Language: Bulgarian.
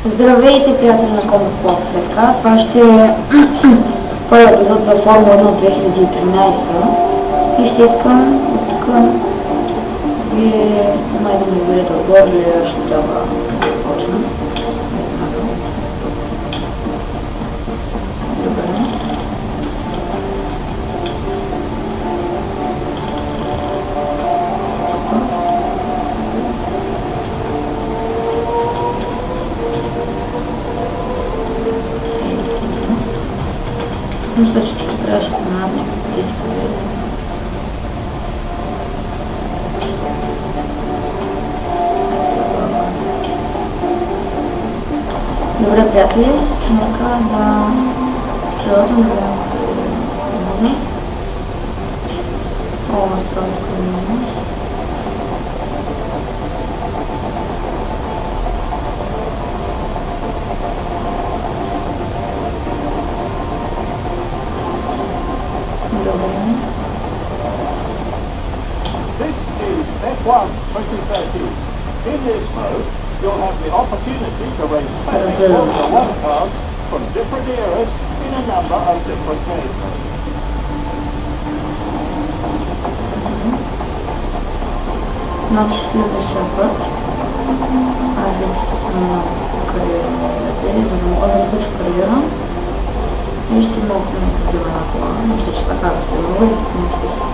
Здравейте, приятели на Комбат Плат Светка. Това ще е първият епизод за Формула 1 2013 и ще искам от тук вие май да ми изберете отгоре или ще трябва да почна. Добре. Мисля, че тук трябваше да се над някакви действия. Добре, приятели, нека да природно да бъдем. О, настройка много. This is F1 2013. In this mode, you'll have the opportunity to race classic Formula 1 cars from different eras in a number of different vehicles. Значи следващия път аз ще съм на кариера, за да мога да включа кариера и ще мога да ми такива на кола. Мисля, че така ще мога и ще се